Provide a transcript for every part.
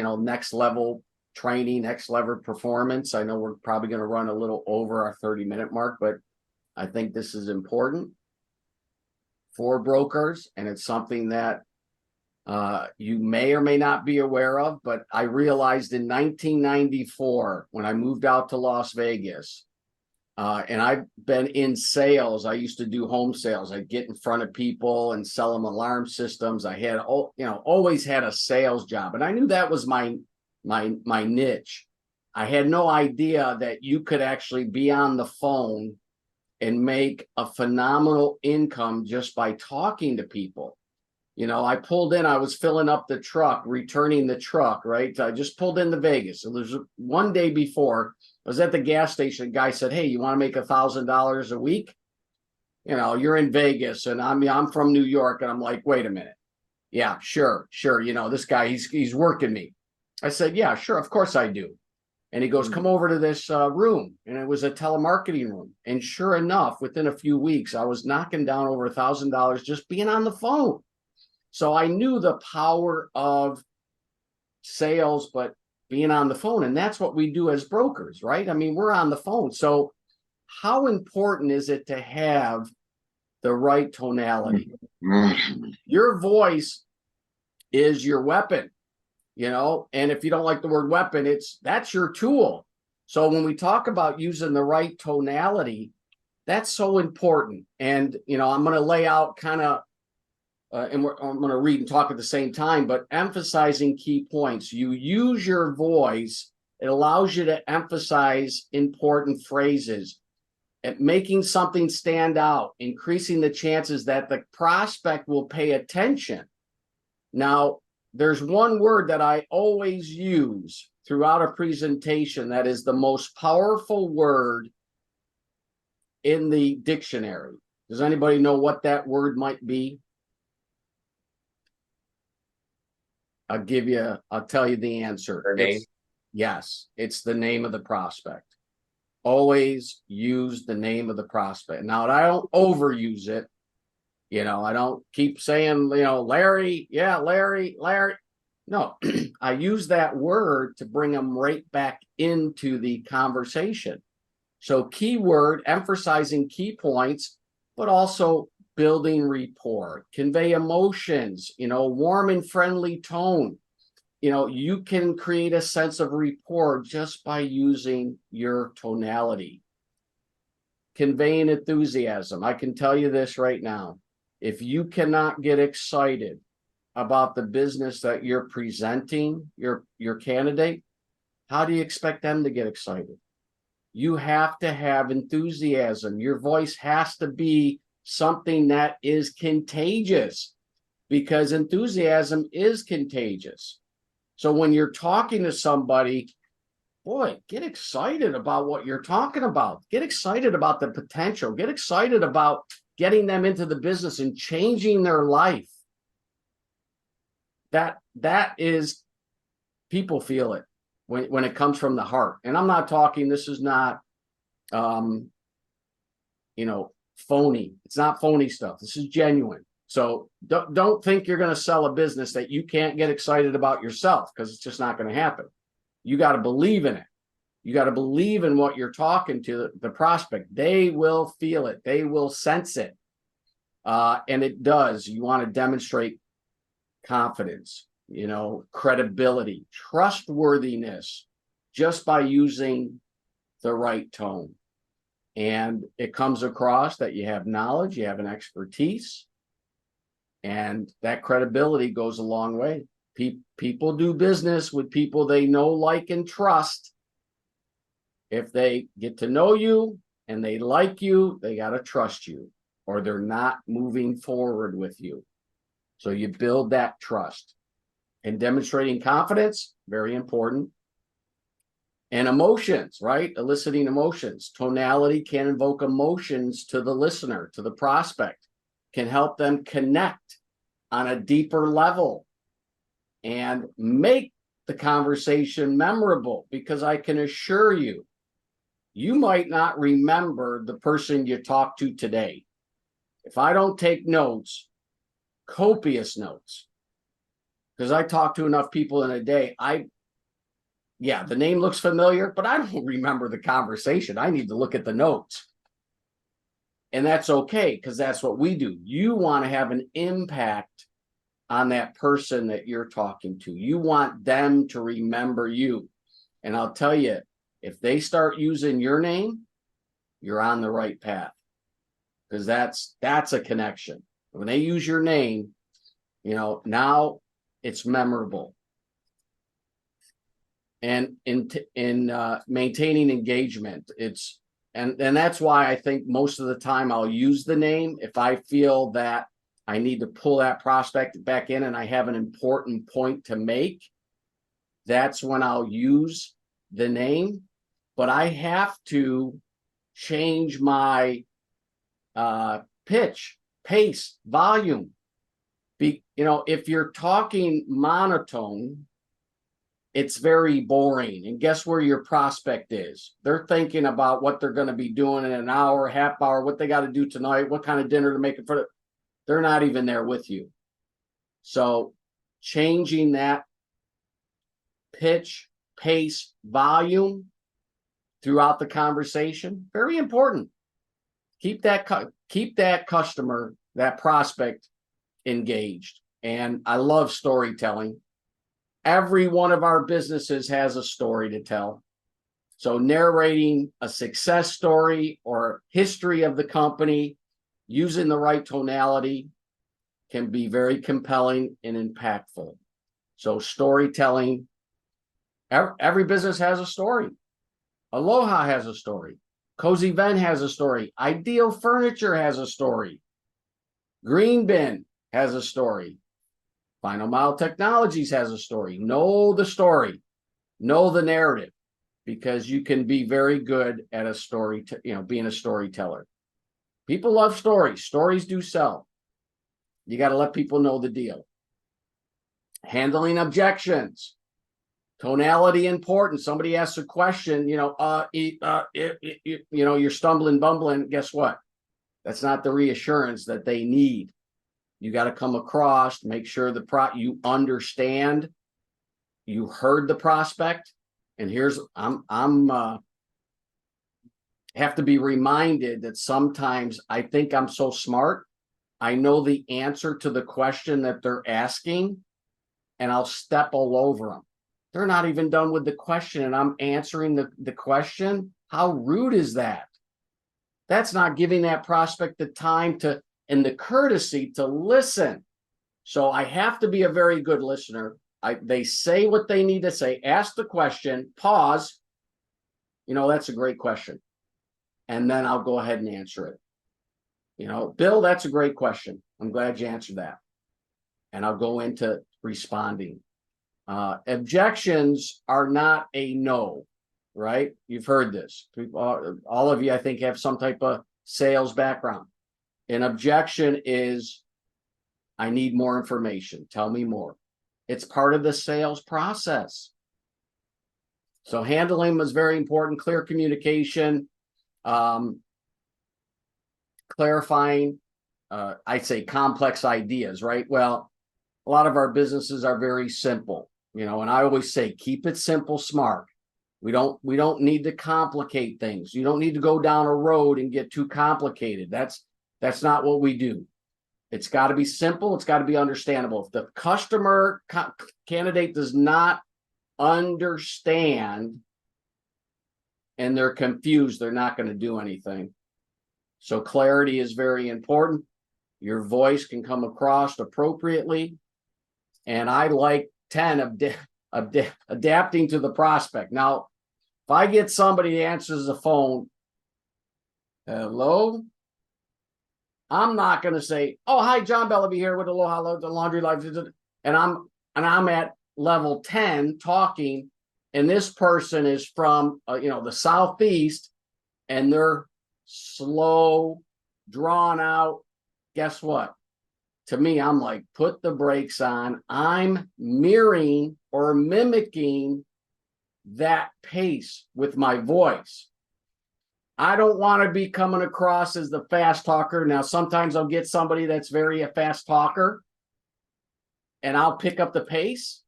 next level training, next level performance. I know we're probably going to run a little over our 30-minute mark, but I think this is important for brokers, and it's something that you may or may not be aware of. But I realized in 1994, when I moved out to Las Vegas, and I've been in sales. I used to do home sales. I'd get in front of people and sell them alarm systems. I had, always had a sales job, and I knew that was my niche. I had no idea that you could actually be on the phone and make a phenomenal income just by talking to people. I pulled in, I was filling up the truck, returning the truck, right? I just pulled into Vegas. It was one day before. I was at the gas station. A guy said, "Hey, you want to make $1,000 a week? You're in Vegas." And I'm from New York. And I'm like, wait a minute. Yeah, sure. This guy, he's working me. I said, yeah, sure. Of course I do. And he goes, come over to this room. And it was a telemarketing room. And sure enough, within a few weeks, I was knocking down over $1,000 just being on the phone. So I knew the power of sales, but being on the phone. And that's what we do as brokers, right? I mean, we're on the phone. So how important is it to have the right tonality? Your voice is your weapon, and if you don't like the word weapon, that's your tool. So when we talk about using the right tonality, that's so important. And, I'm going to lay out kind of, I'm going to read and talk at the same time, but emphasizing key points. You use your voice. It allows you to emphasize important phrases, at making something stand out, increasing the chances that the prospect will pay attention. Now, there's one word that I always use throughout a presentation that is the most powerful word in the dictionary. Does anybody know what that word might be? I'll tell you the answer. Yes, it's the name of the prospect. Always use the name of the prospect. Now, I don't overuse it. I don't keep saying, Larry, yeah, Larry. No, I use that word to bring them right back into the conversation. So keyword, emphasizing key points, but also building rapport, convey emotions, warm and friendly tone. You can create a sense of rapport just by using your tonality. Conveying enthusiasm. I can tell you this right now. If you cannot get excited about the business that you're presenting, your candidate, how do you expect them to get excited? You have to have enthusiasm. Your voice has to be something that is contagious, because enthusiasm is contagious. So when you're talking to somebody, boy, get excited about what you're talking about. Get excited about the potential. Get excited about getting them into the business and changing their life. That is, people feel it when it comes from the heart. And I'm not talking, this is not, phony. It's not phony stuff. This is genuine. So don't think you're going to sell a business that you can't get excited about yourself, because it's just not going to happen. You got to believe in it. You got to believe in what you're talking to the prospect. They will feel it. They will sense it. And it does. You want to demonstrate confidence, credibility, trustworthiness, just by using the right tone. And it comes across that you have knowledge, you have an expertise, and that credibility goes a long way. People do business with people they know, like, and trust. If they get to know you and they like you, they got to trust you, or they're not moving forward with you. So you build that trust. And demonstrating confidence, very important. And emotions, right? Eliciting emotions. Tonality can invoke emotions to the listener, to the prospect, can help them connect on a deeper level and make the conversation memorable, because I can assure you, you might not remember the person you talked to today. If I don't take notes, copious notes, because I talk to enough people in a day. Yeah, the name looks familiar, but I don't remember the conversation. I need to look at the notes. And that's okay, because that's what we do. You want to have an impact on that person that you're talking to. You want them to remember you. And I'll tell you, if they start using your name, you're on the right path, because that's a connection. When they use your name, now it's memorable. And in maintaining engagement, and that's why I think most of the time I'll use the name if I feel that I need to pull that prospect back in and I have an important point to make. That's when I'll use the name, but I have to change my pitch, pace, volume. If you're talking monotone, it's very boring. And guess where your prospect is? They're thinking about what they're going to be doing in an hour, half hour, what they got to do tonight, what kind of dinner to make it for. They're not even there with you. So changing that pitch, pace, volume throughout the conversation, very important. Keep that customer, that prospect engaged. And I love storytelling. Every one of our businesses has a story to tell. So narrating a success story or history of the company using the right tonality can be very compelling and impactful. So storytelling, every business has a story. Aloha has a story. Cozy Vent has a story. Ideal Furniture has a story. Green Bin has a story. Final Mile Technologies has a story. Know the story. Know the narrative, because you can be very good at a story, being a storyteller. People love stories. Stories do sell. You got to let people know the deal. Handling objections. Tonality important. Somebody asks a question, you're stumbling, bumbling. Guess what? That's not the reassurance that they need. You got to come across, make sure you understand, you heard the prospect. And have to be reminded that sometimes I think I'm so smart, I know the answer to the question that they're asking, and I'll step all over them. They're not even done with the question, and I'm answering the question. How rude is that? That's not giving that prospect the time and the courtesy to listen. So I have to be a very good listener. They say what they need to say, ask the question, pause. That's a great question. And then I'll go ahead and answer it. Bill, that's a great question. I'm glad you answered that. And I'll go into responding. Objections are not a no, right? You've heard this. All of you, I think, have some type of sales background. An objection is, I need more information. Tell me more. It's part of the sales process. So handling was very important. Clear communication, clarifying, I'd say complex ideas, right? Well, a lot of our businesses are very simple, and I always say, keep it simple, smart. We don't need to complicate things. You don't need to go down a road and get too complicated. That's not what we do. It's got to be simple. It's got to be understandable. If the customer candidate does not understand and they're confused, they're not going to do anything. So clarity is very important. Your voice can come across appropriately. And I like 10 adapting to the prospect. Now, if I get somebody that answers the phone, hello, I'm not going to say, oh, hi, John Bellaby here with Aloha Laundry Life. And I'm at level 10 talking, and this person is from, the Southeast, and they're slow, drawn out. Guess what? To me, I'm like, put the brakes on. I'm mirroring or mimicking that pace with my voice. I don't want to be coming across as the fast talker. Now, sometimes I'll get somebody that's very a fast talker. and I'll pick up the pace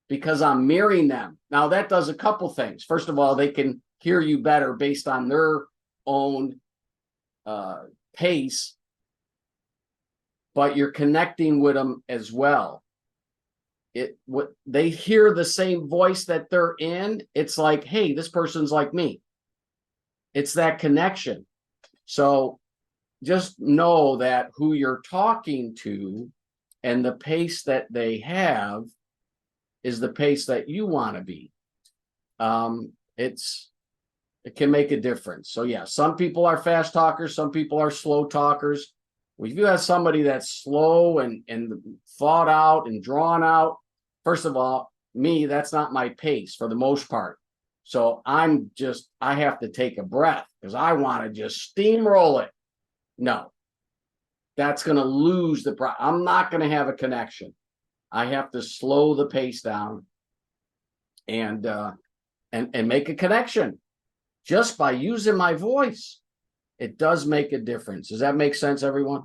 because I'm mirroring them. Now that does a couple things. First of all, they can hear you better based on their own pace, but you're connecting with them as well. What they hear the same voice that they're in, it's like, hey, this person's like me. It's that connection. So just know that who you're talking to and the pace that they have is the pace that you want to be. It can make a difference. So yeah, some people are fast talkers, some people are slow talkers. If you have somebody that's slow and thought out and drawn out, first of all, me, that's not my pace for the most part. So I have to take a breath because I want to just steamroll it. No, that's going to lose the I'm not going to have a connection. I have to slow the pace down and make a connection just by using my voice. It does make a difference. Does that make sense, everyone?